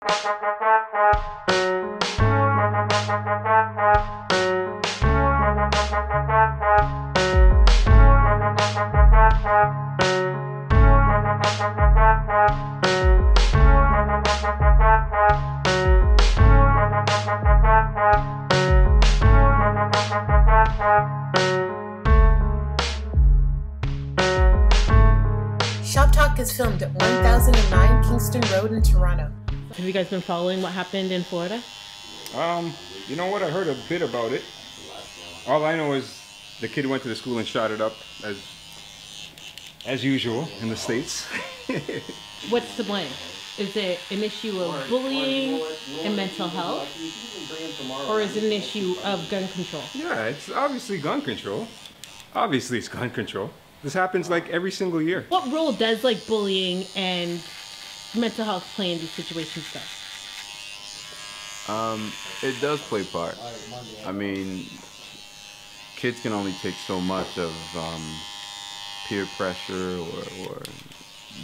Shop Talk is filmed at 1009 Kingston Road in Toronto. Have you guys been following what happened in Florida? You know what? I heard a bit about it. All I know is the kid went to the school and shot it up as usual in the States. What's to blame? Is it an issue of bullying and mental health? Or is it an issue of gun control? Yeah, it's obviously gun control. Obviously it's gun control. This happens like every single year. What role does like bullying and mental health play in these situations though? It does play part. I mean, kids can only take so much of peer pressure or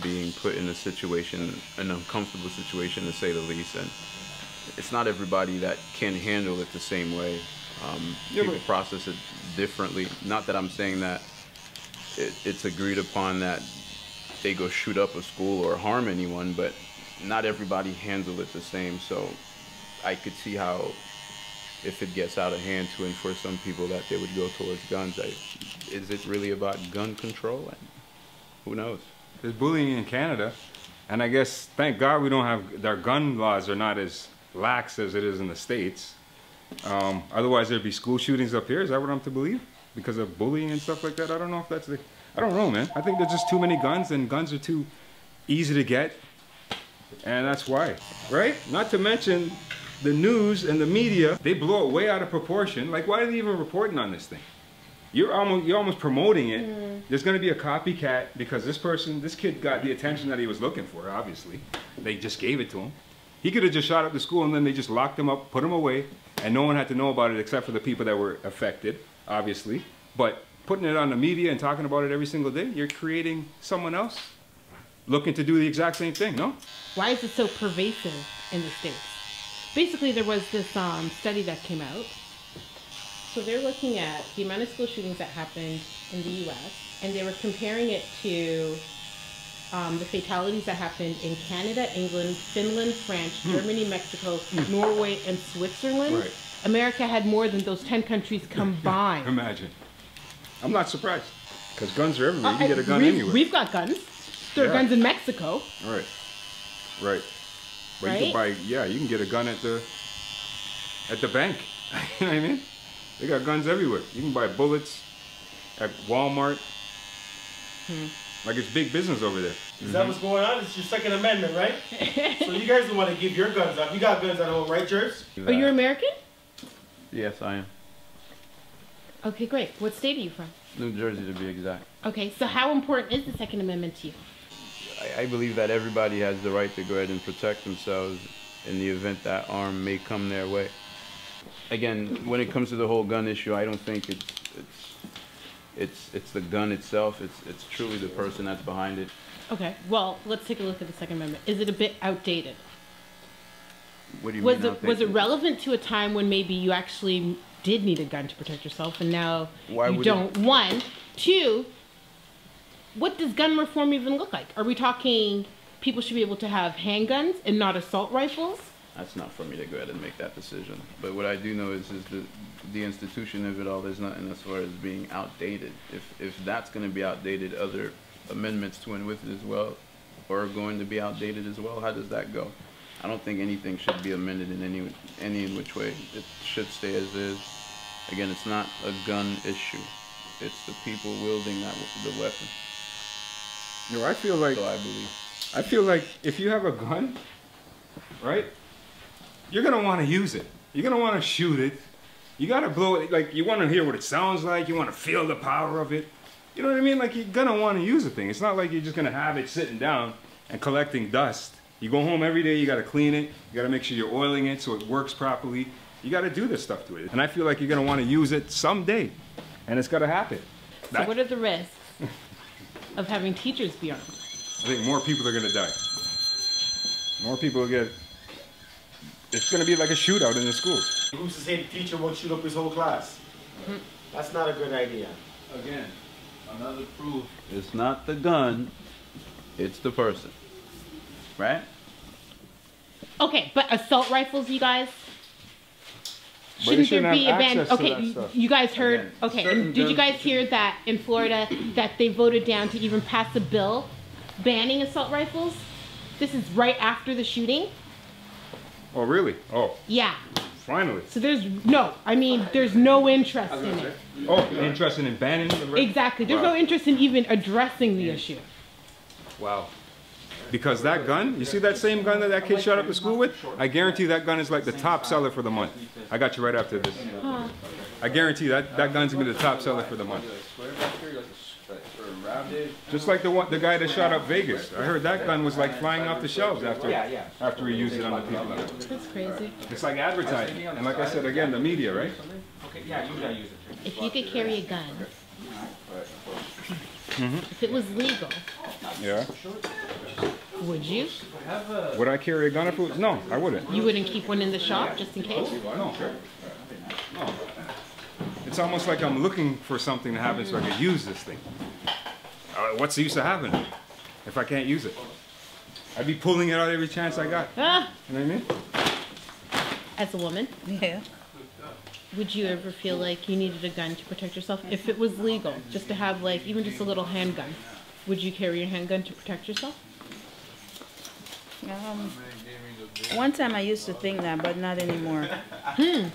being put in a situation, an uncomfortable situation to say the least, and it's not everybody that can handle it the same way. People process it differently. Not that I'm saying that it's agreed upon that they go shoot up a school or harm anyone, but not everybody handle it the same. So I could see how if it gets out of hand to enforce some people that they would go towards guns. Is it really about gun control? And who knows? There's bullying in Canada, and I guess thank God we don't have, our gun laws are not as lax as it is in the States. Otherwise there'd be school shootings up here. Is that what I'm to believe? Because of bullying and stuff like that? I don't know if that's the, I don't know, man. I think there's just too many guns, and guns are too easy to get, and that's why, right? Not to mention the news and the media, they blow it way out of proportion. Like, why are they even reporting on this thing? You're almost promoting it. There's gonna be a copycat because this kid got the attention that he was looking for, obviously. They just gave it to him. He could have just shot up the school and then they just locked him up, put him away, and no one had to know about it except for the people that were affected, obviously. But putting it on the media and talking about it every single day, you're creating someone else looking to do the exact same thing, no? Why is it so pervasive in the States? Basically, there was this study that came out. So they're looking at the amount of school shootings that happened in the U.S. and they were comparing it to the fatalities that happened in Canada, England, Finland, France, Germany, Mexico, Norway, and Switzerland. Right. America had more than those 10 countries combined. Imagine. I'm not surprised, because guns are everywhere. You can get a gun anywhere. We've got guns. There are guns in Mexico. Right. Right. But Right? you can buy, you can get a gun at the bank. You know what I mean? They got guns everywhere. You can buy bullets at Walmart. Like it's big business over there. Is that what's going on? It's your Second Amendment, right? So you guys don't want to give your guns up. You got guns at home, right, Jers? Are you American? Yes, I am. Okay, great. What state are you from? New Jersey, to be exact. Okay, so how important is the Second Amendment to you? I believe that everybody has the right to go ahead and protect themselves in the event that harm may come their way. Again, when it comes to the whole gun issue, I don't think it's the gun itself. It's truly the person that's behind it. Okay, well, let's take a look at the Second Amendment. Is it a bit outdated? What do you mean? Was it relevant to a time when maybe you actually did need a gun to protect yourself, and now you don't? One, two. What does gun reform even look like? Are we talking people should be able to have handguns and not assault rifles? That's not for me to go ahead and make that decision. But what I do know is the institution of it all, there's nothing as far as being outdated. If that's going to be outdated, other amendments to and with it as well are going to be outdated as well. How does that go? I don't think anything should be amended in any in which way. It should stay as is. Again, it's not a gun issue. It's the people wielding the weapon. No, I feel like, so I believe. I feel like if you have a gun, right, you're going to want to use it. You're going to want to shoot it. You got to blow it. Like, you want to hear what it sounds like. You want to feel the power of it. You know what I mean? Like, you're going to want to use the thing. It's not like you're just going to have it sitting down and collecting dust. You go home every day, you got to clean it. You got to make sure you're oiling it so it works properly. You got to do this stuff to it. And I feel like you're going to want to use it someday. And it's going to happen. So what are the risks of having teachers be armed? I think more people are going to die. More people will get it's going to be like a shootout in the schools. Who's to say the teacher won't shoot up his whole class? That's not a good idea. Again, another proof. It's not the gun, it's the person. Right? Okay, but assault rifles, you guys? Shouldn't there be a ban? Okay, you guys heard, okay, and did you guys hear that in Florida that they voted down to even pass a bill banning assault rifles? This is right after the shooting. Oh, really? Oh. Yeah. Finally. So there's no interest in it. Oh, interested in banning the Exactly. There's no interest in even addressing the issue. Wow. Because that gun, you see that same gun that that kid shot up the school with? I guarantee that gun is like the top seller for the month. I got you right after this. Huh. I guarantee that gun's gonna be the top seller for the month. Just like the guy that shot up Vegas. I heard that gun was like flying off the shelves after he used it on the people. That's crazy. It's like advertising. And like I said again, the media, right? If you could carry a gun, if it was legal, Yeah. would you? Would I carry a gun if it was? No, I wouldn't. You wouldn't keep one in the shop just in case? No. No. It's almost like I'm looking for something to happen so I can use this thing. What's the use of having it if I can't use it? I'd be pulling it out every chance I got. Ah. You know what I mean? As a woman, Yeah. would you ever feel like you needed a gun to protect yourself? If it was legal, just to have like, even just a little handgun, would you carry your handgun to protect yourself? One time I used to think that, but not anymore. Yeah,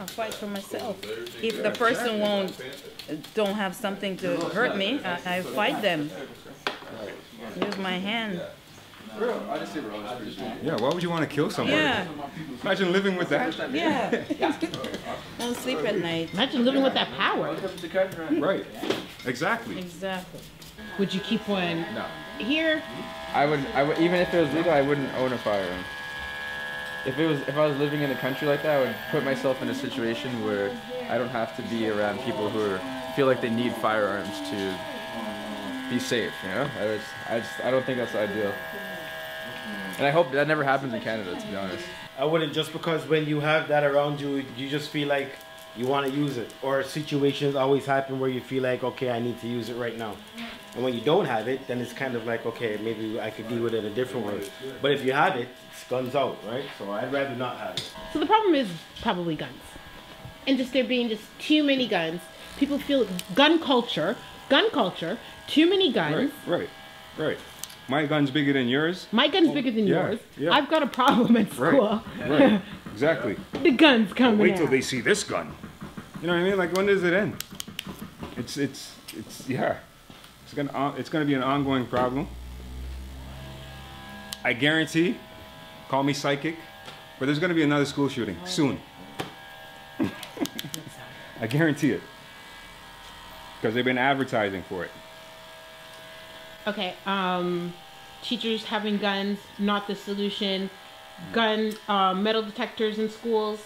fight for myself. If the person don't have something to hurt me, I fight them. Use my hand. Yeah, why would you want to kill somebody? Yeah. Imagine living with that. Yeah. Won't sleep at night. Imagine living with that power. Right. Exactly. Exactly. Would you keep one here? I would, even if it was legal, I wouldn't own a firearm. If I was living in a country like that, I would put myself in a situation where I don't have to be around people who feel like they need firearms to be safe, you know? I don't think that's ideal. And I hope that never happens in Canada, to be honest. I wouldn't, just because when you have that around you, you just feel like you want to use it. Or situations always happen where you feel like, okay, I need to use it right now. And when you don't have it, then it's kind of like, okay, maybe I could deal with it a different way. But if you have it, it's guns out, right? So I'd rather not have it. So the problem is probably guns. And just there being just too many guns. People feel gun culture, too many guns. Right. My gun's bigger than yours. My gun's bigger than yours. Yeah. I've got a problem at school. Right. Exactly. The gun's coming Wait till out. they see this gun. You know what I mean? Like, when does it end? It's gonna be an ongoing problem. I guarantee, call me psychic, but there's gonna be another school shooting soon. I guarantee it. Because they've been advertising for it. Okay, teachers having guns, not the solution. Gun, metal detectors in schools.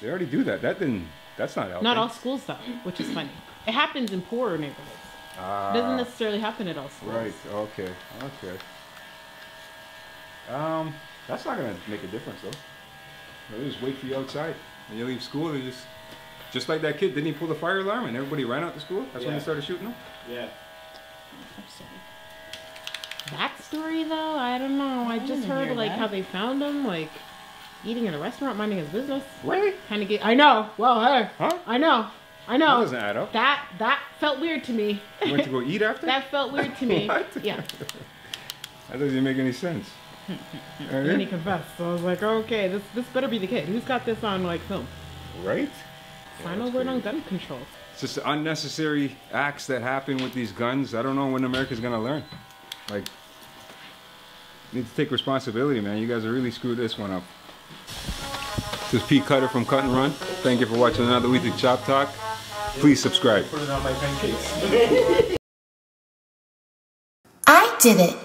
They already do that. That's not out Not there. all schools though, which is funny. It happens in poorer neighborhoods. It doesn't necessarily happen at all schools. Right, okay. That's not gonna make a difference though. They just wait for you outside. When you leave school, they just like that kid, didn't he pull the fire alarm and everybody ran out to school? That's when they started shooting them? Yeah. That story though, I don't know. I just heard like how they found him, like eating in a restaurant, minding his business. Really? Kind of I know. Well, hey. Huh? I know. That doesn't add up. That felt weird to me. You went to go eat after? That felt weird to me. What? Yeah. That doesn't make any sense. And he confessed. So I was like, okay, this better be the kid. Who's got this on like film? Right? Final word on gun control. It's just unnecessary acts that happen with these guns. I don't know when America's gonna learn. Like, you need to take responsibility, man. You guys have really screwed this one up. This is Pete Cutter from Cut and Run. Thank you for watching another week of Chop Talk. Please subscribe. Put it on my pancakes. I did it.